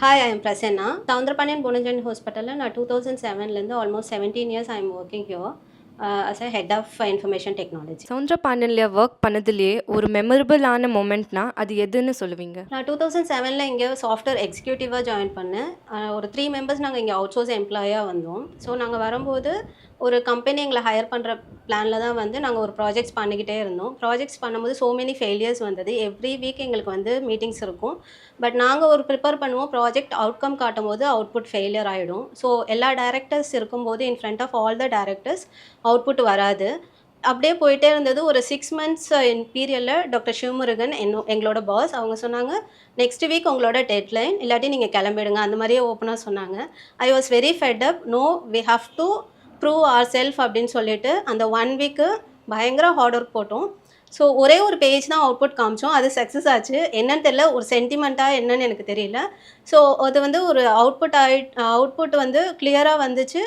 Hi, I am Prasanna. Soundarpanian Bonanjan Hospital. நான் 2007 almost 17 years I am working here as a head of information technology. சவுந்தரபாண்டியன்ல work பண்ணதுலயே ஒரு மெமரபிளான மொமெண்ட்னா அது எதுன்னு சொல்லுவீங்க? நான் 2007 இங்கே சாஃப்ட்வேர் எக்ஸிக்யூட்டிவாக ஜாயின் பண்ணேன். ஒரு 3 மெம்பர்ஸ் நாங்கள் இங்கே அவுட் சோர்ஸ் எம்ப்ளாயாக வந்தோம். ஸோ நாங்கள் வரும்போது ஒரு கம்பெனி எங்களை ஹையர் பண்ணுற பிளானில் தான் வந்து நாங்கள் ஒரு ப்ராஜெக்ட்ஸ் பண்ணிக்கிட்டே இருந்தோம். ப்ராஜெக்ட்ஸ் பண்ணும்போது ஸோ மெனி ஃபெயிலியர்ஸ் வந்தது. எவ்ரி வீக் எங்களுக்கு வந்து மீட்டிங்ஸ் இருக்கும். பட் நாங்கள் ஒரு ப்ரிப்பேர் பண்ணுவோம். ப்ராஜெக்ட் அவுட்கம் காட்டும்போது அவுட்புட் ஃபெயிலியர் ஆகிடும். ஸோ எல்லா டைரக்டர்ஸ் இருக்கும்போது in front of all the directors output வராது. அப்படியே போயிட்டே இருந்தது. ஒரு 6 மந்த்ஸ் பீரியட்ல டாக்டர் சிவமுருகன் எங்களோட பாஸ் அவங்க சொன்னாங்க, "நெக்ஸ்ட் வீக் உங்களோட டெட்லைன். இல்லாட்டி நீங்க கிளம்பிடுங்க." அந்த மாரியே ஓப்பனா சொன்னாங்க. I was very fed up. "No, we have to prove ourselves" அப்படின்னு சொல்லிட்டு அந்த 1 வீக்கு பயங்கர ஹார்ட் ஒர்க் போட்டோம். ஸோ ஒரே ஒரு பேஜ் தான் அவுட்புட் காமிச்சோம். அது சக்ஸஸ் ஆச்சு. என்னன்னு தெரியல. ஒரு சென்டிமெண்ட்டா என்னன்னு எனக்கு தெரியல. ஸோ அது வந்து ஒரு அவுட்புட் வந்து கிளியரா வந்துச்சு.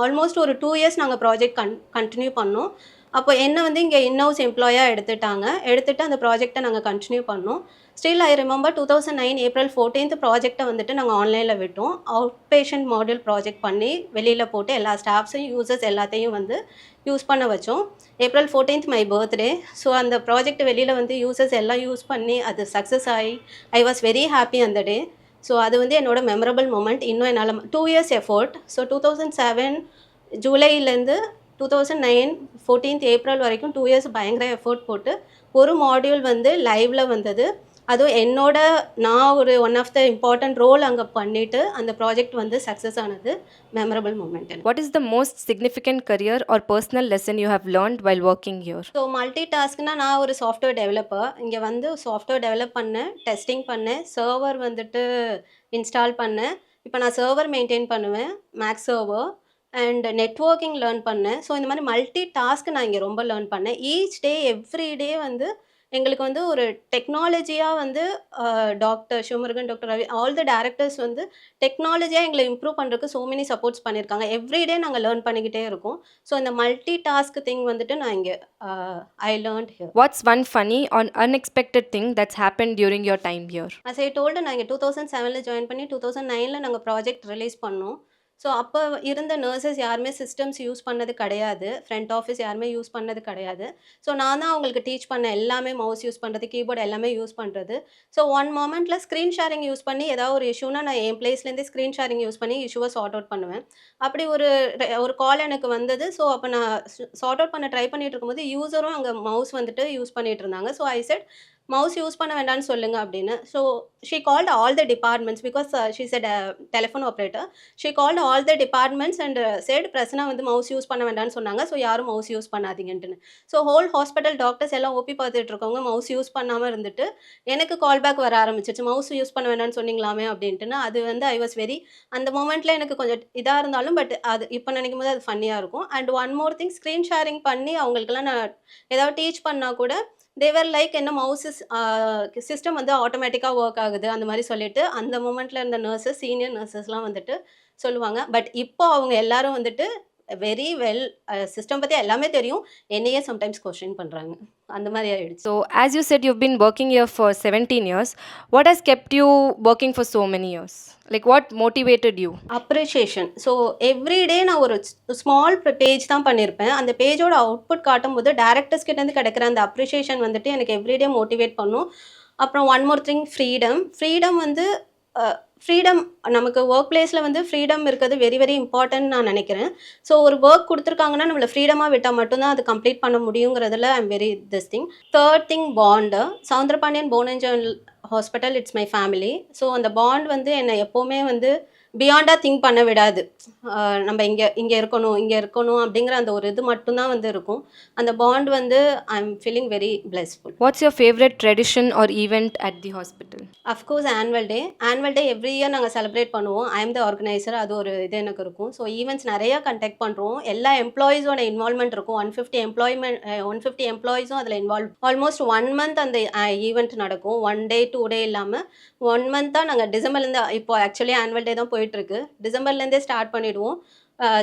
ஆல்மோஸ்ட் ஒரு 2 இயர்ஸ் நாங்க ப்ராஜெக்ட் கன்டின்யூ பண்ணோம். அப்போ என்ன வந்து இங்கே இன்ஹவுஸ் எம்ப்ளாயா எடுத்துட்டாங்க. எடுத்துட்டு அந்த ப்ராஜெக்ட்டை நாங்கள் கன்டின்யூ பண்ணோம். ஸ்டில் ஐ ரிமெம்பர் 2009 ஏப்ரல் 14 ப்ராஜெக்ட்டை வந்துட்டு நாங்கள் ஆன்லைனில் விட்டோம். அவுட் பேஷண்ட் மாடியூல் ப்ராஜெக்ட் பண்ணி வெளியில் போட்டு எல்லா ஸ்டாஃப்ஸையும் யூசர்ஸ் எல்லாத்தையும் வந்து யூஸ் பண்ண வச்சோம். April 14 my birthday. ஸோ அந்த ப்ராஜெக்ட் வெளியில் வந்து யூசர்ஸ் எல்லாம் யூஸ் பண்ணி அது சக்ஸஸ் ஆகி ஐ வாஸ் வெரி ஹாப்பி அந்த டே. ஸோ அது வந்து என்னோட மெமரபிள் மூமெண்ட். இன்னும் என்னால் 2 years effort. So 2007 ஜூலைலேருந்து 2009 14th April வரைக்கும் 2 இயர்ஸ் பயங்கர எஃபோர்ட் போட்டு ஒரு மாடியூல் வந்து லைவ்ல வந்தது. அதுவும் நான் ஒரு one of the important role அங்கே பண்ணிட்டு அந்த ப்ராஜெக்ட் வந்து சக்ஸஸ் ஆனது memorable moment. What is the most significant career or personal lesson you have learned while working here? So multi டாஸ்க்னா நான் ஒரு சாஃப்ட்வேர் டெவலப்பர். இங்கே வந்து சாஃப்ட்வேர் டெவலப் பண்ணேன், டெஸ்டிங் பண்ணேன், சர்வர் வந்துட்டு இன்ஸ்டால் பண்ணேன். இப்போ நான் சர்வர் மெயின்டைன் பண்ணுவேன், Mac server and networking learn பண்ணேன். ஸோ இந்த மாதிரி மல்டி டாஸ்க் நான் இங்கே ரொம்ப லேர்ன் பண்ணேன். ஈச் டே எவ்ரி டே வந்து எங்களுக்கு வந்து ஒரு டெக்னாலஜியாக வந்து doctor Sivamurugan, doctor Ravi all the directors வந்து டெக்னாலஜியாக எங்களை இம்ப்ரூவ் பண்ணுறதுக்கு ஸோ மெனி சப்போர்ட்ஸ் பண்ணியிருக்காங்க. எவ்ரிடே நாங்கள் லேர்ன் பண்ணிக்கிட்டே இருக்கோம். ஸோ இந்த மல்டி டாஸ்க் திங் வந்துட்டு நான் இங்கே I learned here. What's one funny or unexpected thing that's happened during your time here? As I told நான் இங்கே 2007 ஜாயின் பண்ணி 2009 நாங்கள் ப்ராஜெக்ட் ரிலீஸ் பண்ணோம். ஸோ அப்போ இருந்த நர்சஸ் யாருமே சிஸ்டம்ஸ் யூஸ் பண்ணது கிடையாது. ஃப்ரண்ட் ஆஃபீஸ் யாருமே யூஸ் பண்ணது கிடையாது. ஸோ நான் தான் அவங்களுக்கு டீச் பண்ணேன். எல்லாமே மவுஸ் யூஸ் பண்ணுறது, கீபோர்டு எல்லாமே யூஸ் பண்ணுறது. ஸோ ஒன் மொமெண்ட்டில் ஸ்க்ரீன் ஷேரிங் யூஸ் பண்ணி ஏதாவது ஒரு இஷ்யூனா நான் என் பிளேஸ்லேருந்தே ஸ்க்ரீன் ஷேரிங் யூஸ் பண்ணி இஷ்யூவை சார்ட் அவுட் பண்ணுவேன். அப்படி ஒரு கால் எனக்கு வந்தது. ஸோ அப்போ நான் சார்ட் அவுட் பண்ண ட்ரை பண்ணிட்டு இருக்கும்போது யூசரும் அங்கே மவுஸ் வந்துட்டு யூஸ் பண்ணிட்டு இருந்தாங்க. So I said, "mouse use பண்ண வேண்டாம்னு சொல்லுங்க" அப்படின்னு. So she called all the departments because she is a telephone operator. She called all the departments and said, "Prasanna வந்து மவுஸ் யூஸ் பண்ண வேண்டாம்னு சொன்னாங்க. ஸோ யாரும் மவுஸ் யூஸ் பண்ணாதீங்கன்ட்டுன்னு." ஸோ ஹோல் ஹாஸ்பிட்டல் டாக்டர்ஸ் எல்லாம் ஓபி பார்த்துட்டு இருக்கவங்க மவுஸ் யூஸ் பண்ணாமல் இருந்துட்டு எனக்கு கால் பேக் வர ஆரம்பிச்சிச்சு. "மவுஸ் யூஸ் பண்ண வேண்டாம்னு சொன்னீங்களாமே" அப்படின்ட்டுன்னு. அது வந்து ஐ வாஸ் வெரி அந்த மொமெண்ட்டில் எனக்கு கொஞ்சம் இதாக இருந்தாலும் பட் அது இப்போ நினைக்கும் போது அது ஃபன்னியாக இருக்கும். And one more thing, screen sharing பண்ணி அவங்களுக்கெல்லாம் நான் ஏதாவது டீச் பண்ணால் கூட தேவர் லைக் என்ன மவுஸஸ் சிஸ்டம் வந்து ஆட்டோமேட்டிக்காக ஒர்க் ஆகுது அந்த மாதிரி சொல்லிட்டு அந்த மூமெண்ட்டில் இருந்த நர்சஸ், சீனியர் நர்சஸ்லாம் வந்துட்டு சொல்லுவாங்க. பட் இப்போ அவங்க எல்லாரும் வந்துட்டு வெரி வெல், சிஸ்டம் பற்றி எல்லாமே தெரியும். என்னையே சம்டைம்ஸ் கொஸ்டின் பண்ணுறாங்க. அந்த மாதிரி ஆயிடுச்சு. So, as you said, you've been working here for 17 years. What has kept you working for so many years? Like, what motivated you? Appreciation. So everyday நான் ஒரு ஸ்மால் பேஜ் தான் பண்ணியிருப்பேன். அந்த பேஜோட அவுட்புட் காட்டும்போது டைரக்டர்ஸ் கிட்டேருந்து கிடைக்கிற அந்த அப்ரிஷியேஷன் வந்துட்டு எனக்கு எவ்ரிடே மோட்டிவேட் பண்ணும். அப்புறம் one more thing, freedom. Freedom வந்து ஃப்ரீடம் நமக்கு ஒர்க் பிளேஸில் வந்து ஃப்ரீடம் இருக்கிறது வெரி வெரி இம்பார்ட்டன்ட் நான் நினைக்கிறேன். ஸோ ஒரு ஒர்க் கொடுத்துருக்காங்கன்னா நம்மளை ஃப்ரீடமாக விட்டால் மட்டும்தான் அது கம்ப்ளீட் பண்ண முடியுங்கிறதுல I am very this thing. Third thing, bond. Soundarapandian போனஞ்சல் hospital it's my family. So அந்த பாண்ட் வந்து என்னை எப்போவுமே வந்து பியாண்டாக திங்க் பண்ண விடாது. நம்ம இங்கே இங்கே இருக்கணும் இங்கே இருக்கணும் அப்படிங்கிற அந்த ஒரு இது மட்டும்தான் வந்து இருக்கும். அந்த பாண்ட் வந்து I am feeling very blessful. What's your favorite tradition or event at the hospital? Of course annual day. Annual day every year நாங்கள் செலிப்ரேட் பண்ணுவோம். I am the organiser. அது ஒரு இது எனக்கு இருக்கும். ஸோ ஈவெண்ட்ஸ் நிறையா கண்டக்ட் பண்ணுறோம். எல்லா எம்ப்ளாயீஸோட இன்வால்மெண்ட் இருக்கும். 150 எம்ப்ளாயீஸும் அதில் ஆல்மோஸ்ட் 1 மந்த் அந்த ஈவெண்ட் நடக்கும். 1 டே 2 டே இல்லாமல் 1 மந்த்தாக நாங்கள் டிசம்பர்லேருந்து இப்போ ஆக்சுவலி ஆனுவல் டே தான் போயிட்டுருக்கு. டிசம்பர்லேருந்தே ஸ்டார்ட் பண்ணிவிடுவோம்.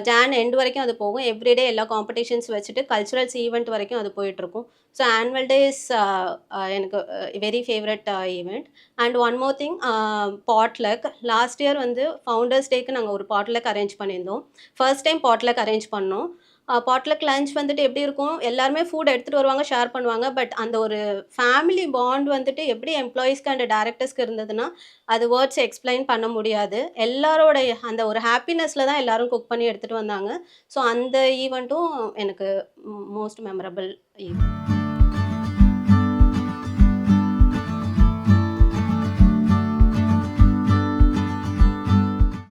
ஜான் எண்ட் வரைக்கும் அது போகும். எவ்ரிடே எல்லா காம்படிஷன்ஸ் வச்சுட்டு கல்ச்சுரல்ஸ் ஈவெண்ட் வரைக்கும் அது போயிட்டுருக்கும். ஸோ ஆனுவல் டே இஸ் எனக்கு very favourite event. And one more thing, potluck. Last year வந்து ஃபவுண்டர்ஸ் டேக்கு நாங்கள் ஒரு பாட்லக் அரேஞ்ச் பண்ணியிருந்தோம். ஃபர்ஸ்ட் டைம் பாட்லக் அரேஞ்ச் பண்ணோம். பாட்லக் லஞ்ச் வந்துட்டு எப்படி இருக்கும், எல்லாருமே ஃபுட் எடுத்துகிட்டு வருவாங்க, ஷேர் பண்ணுவாங்க. பட் அந்த ஒரு ஃபேமிலி பாண்ட் வந்துட்டு எப்படி எம்ப்ளாயீஸ்க்கு அண்ட் டைரக்டர்ஸ்க்கு இருந்ததுன்னா, அது வேர்ட்ஸ் எக்ஸ்பிளைன் பண்ண முடியாது. எல்லாரோடைய அந்த ஒரு ஹாப்பினஸ்ல தான் எல்லாரும் குக் பண்ணி எடுத்துகிட்டு வந்தாங்க. ஸோ அந்த ஈவெண்ட்டும் எனக்கு மோஸ்ட் மெமரபிள் ஈவெண்ட்.